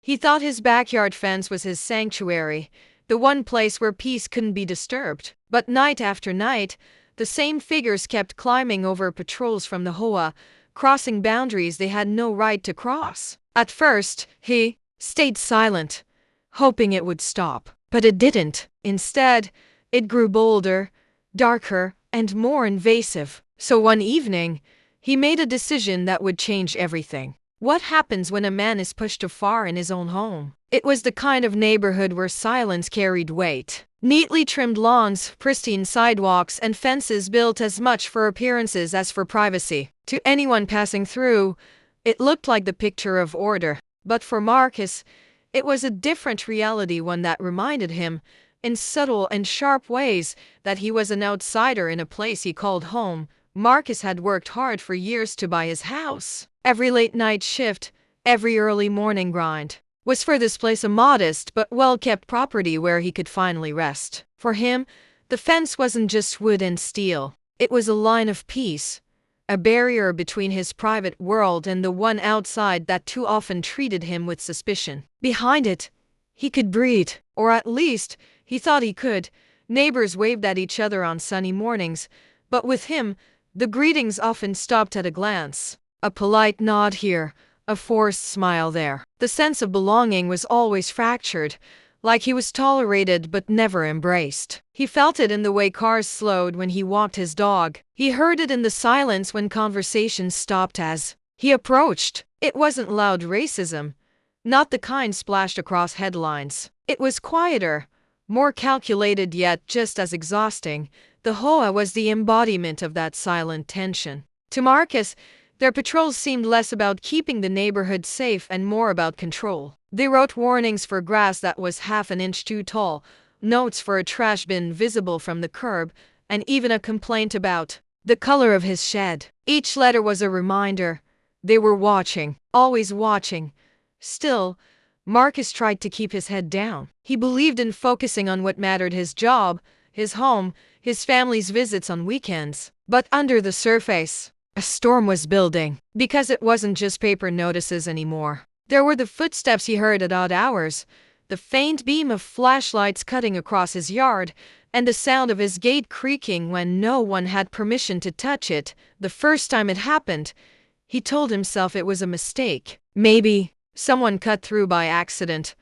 He thought his backyard fence was his sanctuary, the one place where peace couldn't be disturbed. But night after night, the same figures kept climbing over patrols from the HOA, crossing boundaries they had no right to cross. At first, he stayed silent, hoping it would stop. But it didn't. Instead, it grew bolder, darker, and more invasive. So one evening, he made a decision that would change everything. What happens when a man is pushed too far in his own home? It was the kind of neighborhood where silence carried weight. Neatly trimmed lawns, pristine sidewalks, and fences built as much for appearances as for privacy. To anyone passing through, it looked like the picture of order. But for Marcus, it was a different reality, one that reminded him, in subtle and sharp ways, that he was an outsider in a place he called home. Marcus had worked hard for years to buy his house. Every late-night shift, every early morning grind, was for this place a modest but well-kept property where he could finally rest. For him, the fence wasn't just wood and steel. It was a line of peace, a barrier between his private world and the one outside that too often treated him with suspicion. Behind it, he could breathe, or at least, he thought he could. Neighbors waved at each other on sunny mornings, but with him, the greetings often stopped at a glance. A polite nod here, a forced smile there. The sense of belonging was always fractured, like he was tolerated but never embraced. He felt it in the way cars slowed when he walked his dog. He heard it in the silence when conversations stopped as he approached. It wasn't loud racism, not the kind splashed across headlines. It was quieter, more calculated, yet just as exhausting. The HOA was the embodiment of that silent tension. To Marcus, their patrols seemed less about keeping the neighborhood safe and more about control. They wrote warnings for grass that was half an inch too tall, notes for a trash bin visible from the curb, and even a complaint about the color of his shed. Each letter was a reminder. They were watching, always watching. Still, Marcus tried to keep his head down. He believed in focusing on what mattered: his job, his home, his family's visits on weekends. But under the surface, a storm was building, because it wasn't just paper notices anymore. There were the footsteps he heard at odd hours, the faint beam of flashlights cutting across his yard, and the sound of his gate creaking when no one had permission to touch it. The first time it happened, he told himself it was a mistake. Maybe someone cut through by accident.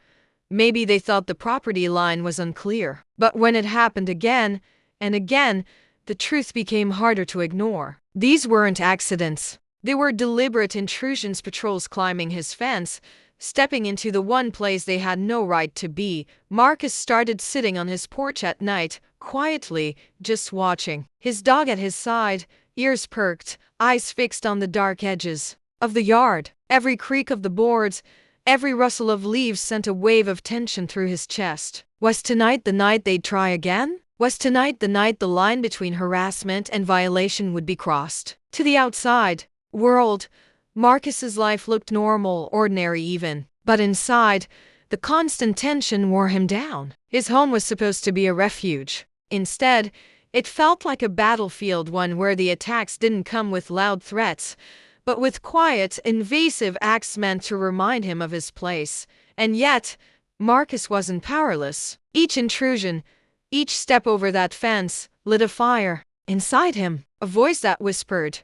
Maybe they thought the property line was unclear. But when it happened again and again, the truth became harder to ignore. These weren't accidents. They were deliberate intrusions: patrols climbing his fence, stepping into the one place they had no right to be. Marcus started sitting on his porch at night, quietly, just watching. His dog at his side, ears perked, eyes fixed on the dark edges of the yard. Every creak of the boards, every rustle of leaves sent a wave of tension through his chest. Was tonight the night they'd try again? Was tonight the night the line between harassment and violation would be crossed? To the outside world, Marcus's life looked normal, ordinary even. But inside, the constant tension wore him down. His home was supposed to be a refuge. Instead, it felt like a battlefield, one where the attacks didn't come with loud threats, but with quiet, invasive acts meant to remind him of his place. And yet, Marcus wasn't powerless. Each intrusion, each step over that fence, lit a fire inside him, a voice that whispered,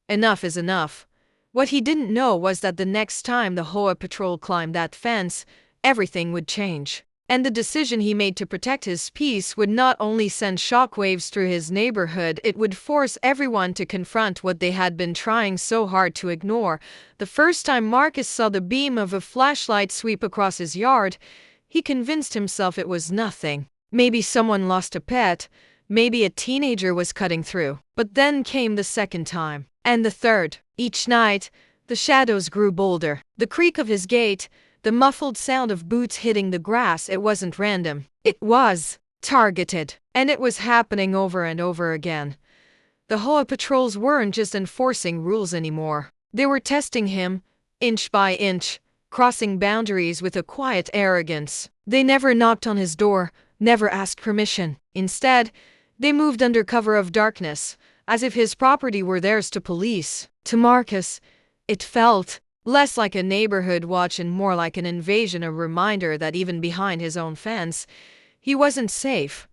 "Enough is enough." What he didn't know was that the next time the HOA patrol climbed that fence, everything would change. And the decision he made to protect his peace would not only send shockwaves through his neighborhood, it would force everyone to confront what they had been trying so hard to ignore. The first time Marcus saw the beam of a flashlight sweep across his yard, he convinced himself it was nothing. Maybe someone lost a pet, maybe a teenager was cutting through. But then came the second time, and the third. Each night, the shadows grew bolder. The creak of his gate, the muffled sound of boots hitting the grass. It wasn't random. It was targeted. And it was happening over and over again. The HOA patrols weren't just enforcing rules anymore. They were testing him, inch by inch, crossing boundaries with a quiet arrogance. They never knocked on his door, never asked permission. Instead, they moved under cover of darkness, as if his property were theirs to police. To Marcus, it felt Less like a neighborhood watch and more like an invasion, a reminder that even behind his own fence, he wasn't safe.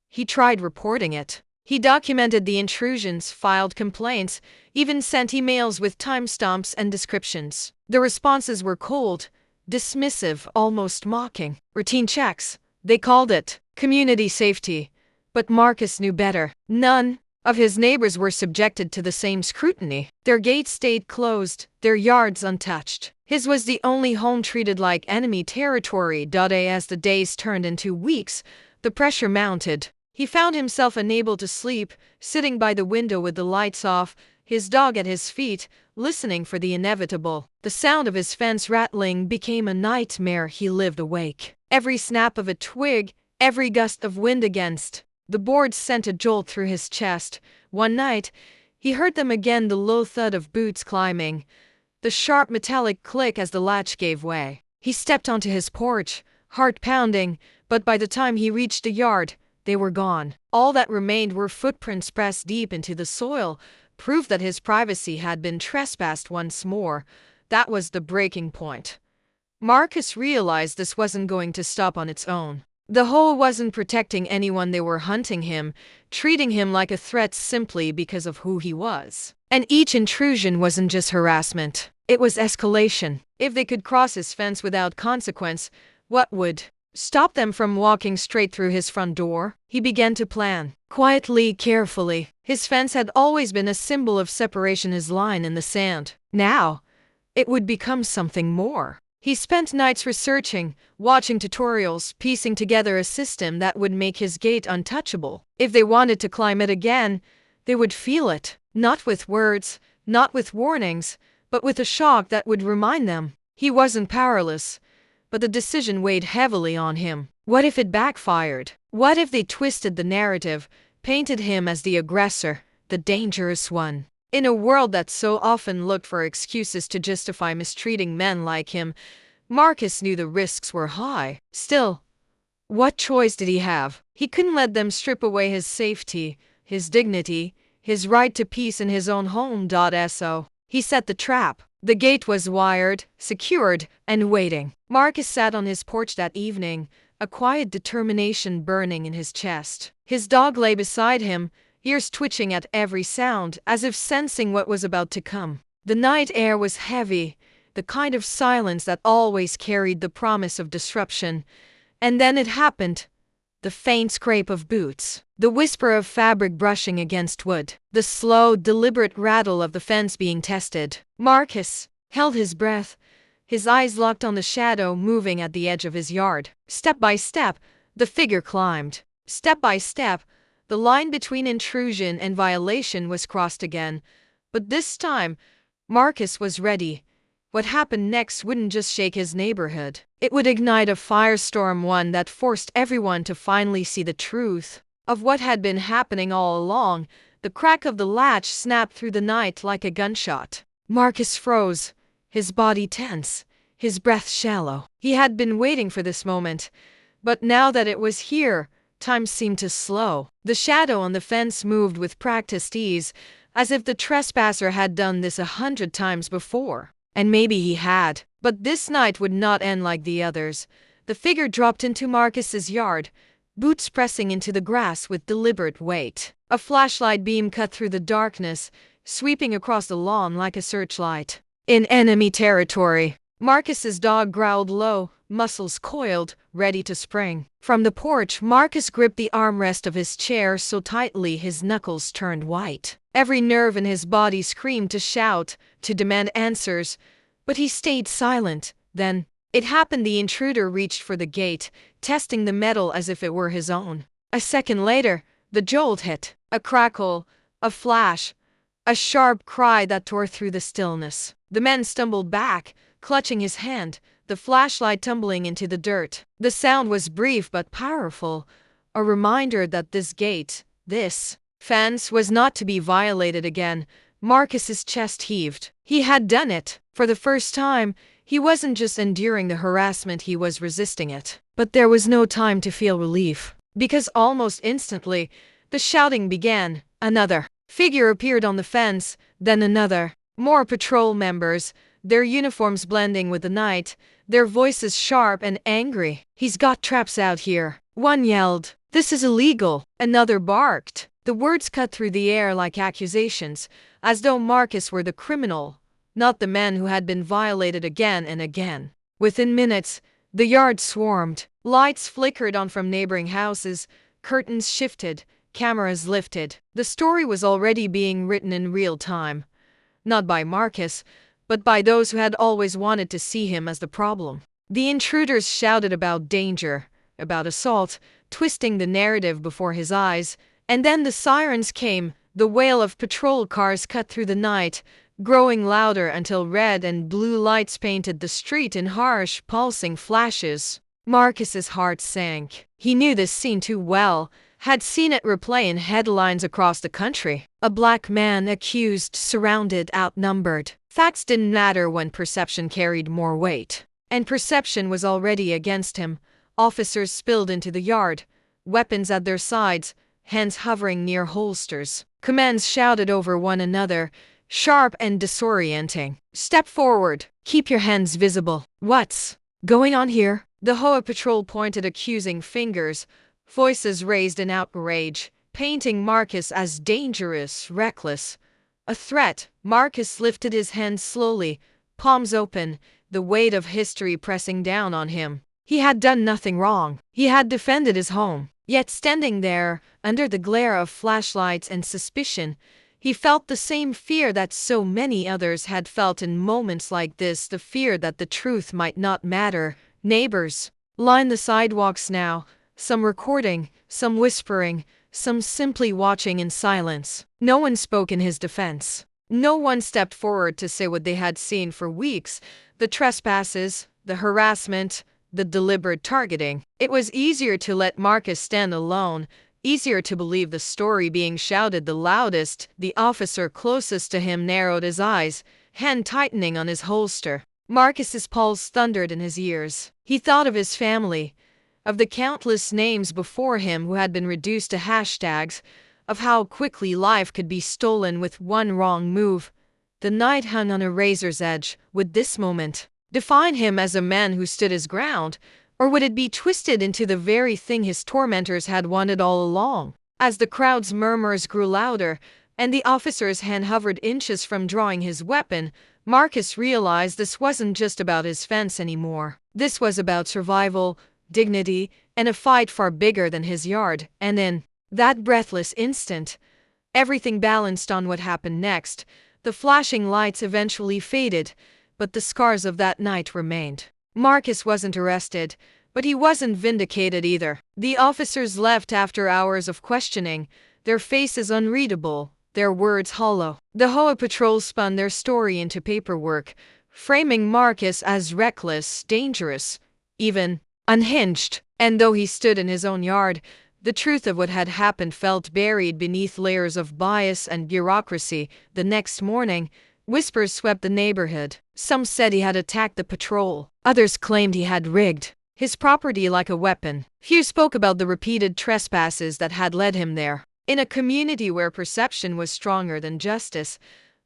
He tried reporting it. He documented the intrusions, filed complaints, even sent emails with timestamps and descriptions. The responses were cold, dismissive, almost mocking. Routine checks. They called it community safety. But Marcus knew better. None of his neighbors were subjected to the same scrutiny. Their gates stayed closed, their yards untouched. His was the only home treated like enemy territory. As the days turned into weeks, the pressure mounted. He found himself unable to sleep, sitting by the window with the lights off, his dog at his feet, listening for the inevitable. The sound of his fence rattling became a nightmare. He lived awake. Every snap of a twig, every gust of wind against the boards sent a jolt through his chest. One night, he heard them again, the low thud of boots climbing, the sharp metallic click as the latch gave way. He stepped onto his porch, heart pounding, but by the time he reached the yard, they were gone. All that remained were footprints pressed deep into the soil, proof that his privacy had been trespassed once more. That was the breaking point. Marcus realized this wasn't going to stop on its own. The HOA wasn't protecting anyone, they were hunting him, treating him like a threat simply because of who he was. And each intrusion wasn't just harassment, it was escalation. If they could cross his fence without consequence, what would stop them from walking straight through his front door? He began to plan, quietly, carefully. His fence had always been a symbol of separation, his line in the sand. Now, it would become something more. He spent nights researching, watching tutorials, piecing together a system that would make his gate untouchable. If they wanted to climb it again, they would feel it. Not with words, not with warnings, but with a shock that would remind them. He wasn't powerless, but the decision weighed heavily on him. What if it backfired? What if they twisted the narrative, painted him as the aggressor, the dangerous one? In a world that so often looked for excuses to justify mistreating men like him, Marcus knew the risks were high. Still, what choice did he have? He couldn't let them strip away his safety, his dignity, his right to peace in his own home. So he set the trap. The gate was wired, secured, and waiting. Marcus sat on his porch that evening, a quiet determination burning in his chest. His dog lay beside him, ears twitching at every sound, as if sensing what was about to come. The night air was heavy, the kind of silence that always carried the promise of disruption. And then it happened. The faint scrape of boots, the whisper of fabric brushing against wood, the slow, deliberate rattle of the fence being tested. Marcus held his breath, his eyes locked on the shadow moving at the edge of his yard. Step by step, the figure climbed. Step by step, the line between intrusion and violation was crossed again. But this time, Marcus was ready. What happened next wouldn't just shake his neighborhood. It would ignite a firestorm, one that forced everyone to finally see the truth of what had been happening all along. The crack of the latch snapped through the night like a gunshot. Marcus froze, his body tense, his breath shallow. He had been waiting for this moment, but now that it was here, time seemed to slow. The shadow on the fence moved with practiced ease, as if the trespasser had done this 100 times before. And maybe he had. But this night would not end like the others. The figure dropped into Marcus's yard, boots pressing into the grass with deliberate weight. A flashlight beam cut through the darkness, sweeping across the lawn like a searchlight. In enemy territory, Marcus's dog growled low, muscles coiled, ready to spring. From the porch, Marcus gripped the armrest of his chair so tightly his knuckles turned white. Every nerve in his body screamed to shout, to demand answers, but he stayed silent. Then, it happened. The intruder reached for the gate, testing the metal as if it were his own. A second later, the jolt hit. A crackle, a flash, a sharp cry that tore through the stillness. The man stumbled back, clutching his hand, the flashlight tumbling into the dirt. The sound was brief but powerful, a reminder that this gate, this fence, was not to be violated again. Marcus's chest heaved. He had done it. For the first time, he wasn't just enduring the harassment, he was resisting it. But there was no time to feel relief, because almost instantly, the shouting began. Another figure appeared on the fence, then another. More patrol members, their uniforms blending with the night, their voices sharp and angry. "He's got traps out here," one yelled. "This is illegal," another barked. The words cut through the air like accusations, as though Marcus were the criminal, not the man who had been violated again and again. Within minutes, the yard swarmed. Lights flickered on from neighboring houses, curtains shifted, cameras lifted. The story was already being written in real time, not by Marcus, but by those who had always wanted to see him as the problem. The intruders shouted about danger, about assault, twisting the narrative before his eyes, and then the sirens came. The wail of patrol cars cut through the night, growing louder until red and blue lights painted the street in harsh, pulsing flashes. Marcus's heart sank. He knew this scene too well, had seen it replay in headlines across the country. A black man accused, surrounded, outnumbered. Facts didn't matter when perception carried more weight. And perception was already against him. Officers spilled into the yard, weapons at their sides, hands hovering near holsters. Commands shouted over one another, sharp and disorienting. "Step forward. Keep your hands visible." "What's going on here?" The HOA patrol pointed accusing fingers, voices raised in outrage, painting Marcus as dangerous, reckless, a threat. Marcus lifted his hands slowly, palms open, the weight of history pressing down on him. He had done nothing wrong. He had defended his home. Yet standing there, under the glare of flashlights and suspicion, he felt the same fear that so many others had felt in moments like this, the fear that the truth might not matter. Neighbors lined the sidewalks now, some recording, some whispering, some simply watching in silence. No one spoke in his defense. No one stepped forward to say what they had seen for weeks: the trespasses, the harassment, the deliberate targeting. It was easier to let Marcus stand alone, easier to believe the story being shouted the loudest. The officer closest to him narrowed his eyes, hand tightening on his holster. Marcus's pulse thundered in his ears. He thought of his family, of the countless names before him who had been reduced to hashtags, of how quickly life could be stolen with one wrong move. The night hung on a razor's edge. Would this moment define him as a man who stood his ground, or would it be twisted into the very thing his tormentors had wanted all along? As the crowd's murmurs grew louder, and the officer's hand hovered inches from drawing his weapon, Marcus realized this wasn't just about his fence anymore. This was about survival, dignity, and a fight far bigger than his yard. And in that breathless instant, everything balanced on what happened next. The flashing lights eventually faded, but the scars of that night remained. Marcus wasn't arrested, but he wasn't vindicated either. The officers left after hours of questioning, their faces unreadable, their words hollow. The HOA patrol spun their story into paperwork, framing Marcus as reckless, dangerous, even unhinged. And though he stood in his own yard, the truth of what had happened felt buried beneath layers of bias and bureaucracy. The next morning, whispers swept the neighborhood. Some said he had attacked the patrol. Others claimed he had rigged his property like a weapon. Few spoke about the repeated trespasses that had led him there. In a community where perception was stronger than justice,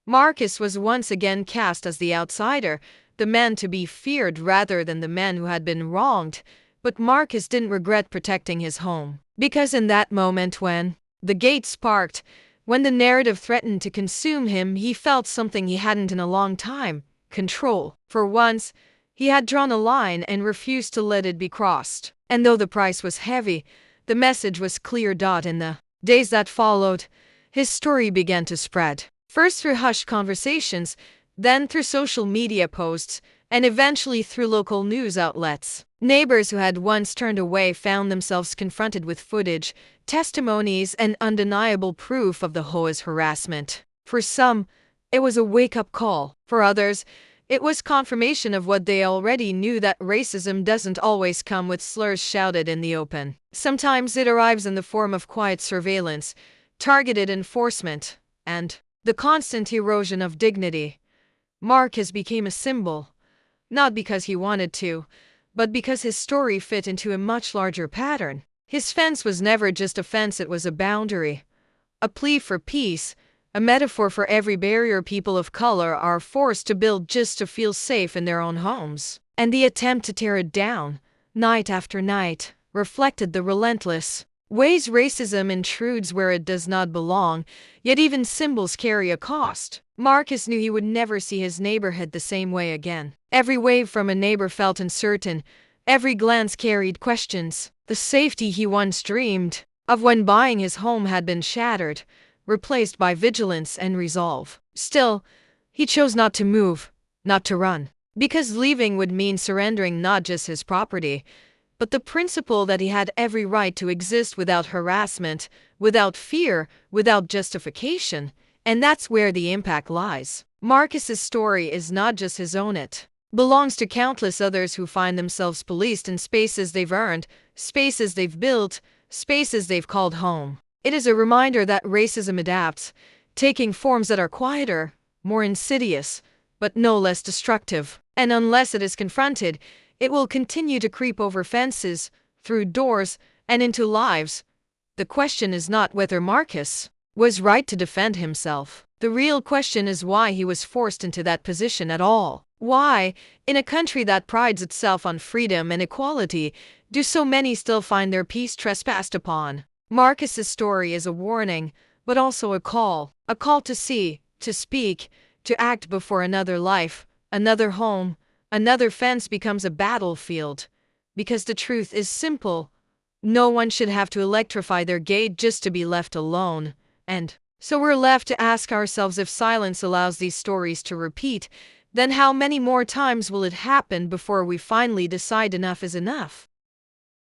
Marcus was once again cast as the outsider, the man to be feared rather than the man who had been wronged. But Marcus didn't regret protecting his home. Because in that moment when the gate sparked, when the narrative threatened to consume him, he felt something he hadn't in a long time: control. For once, he had drawn a line and refused to let it be crossed. And though the price was heavy, the message was clear. In the days that followed, his story began to spread. First through hushed conversations, then through social media posts, and eventually through local news outlets. Neighbors who had once turned away found themselves confronted with footage, testimonies, and undeniable proof of the HOA's harassment. For some, it was a wake-up call. For others, it was confirmation of what they already knew, that racism doesn't always come with slurs shouted in the open. Sometimes it arrives in the form of quiet surveillance, targeted enforcement, and the constant erosion of dignity. Marcus became a symbol, not because he wanted to, but because his story fit into a much larger pattern. His fence was never just a fence, it was a boundary, a plea for peace, a metaphor for every barrier people of color are forced to build just to feel safe in their own homes. And the attempt to tear it down, night after night, reflected the relentless ways racism intrudes where it does not belong, yet even symbols carry a cost. Marcus knew he would never see his neighborhood the same way again. Every wave from a neighbor felt uncertain, every glance carried questions. The safety he once dreamed of when buying his home had been shattered, replaced by vigilance and resolve. Still, he chose not to move, not to run, because leaving would mean surrendering not just his property, but the principle that he had every right to exist without harassment, without fear, without justification. And that's where the impact lies. Marcus's story is not just his own, it belongs to countless others who find themselves policed in spaces they've earned, spaces they've built, spaces they've called home. It is a reminder that racism adapts, taking forms that are quieter, more insidious, but no less destructive. And unless it is confronted, it will continue to creep over fences, through doors, and into lives. The question is not whether Marcus was right to defend himself. The real question is why he was forced into that position at all. Why, in a country that prides itself on freedom and equality, do so many still find their peace trespassed upon? Marcus's story is a warning, but also a call to see, to speak, to act before another life, another home, another fence becomes a battlefield. Because the truth is simple. No one should have to electrify their gate just to be left alone. And so we're left to ask ourselves, if silence allows these stories to repeat, then how many more times will it happen before we finally decide enough is enough?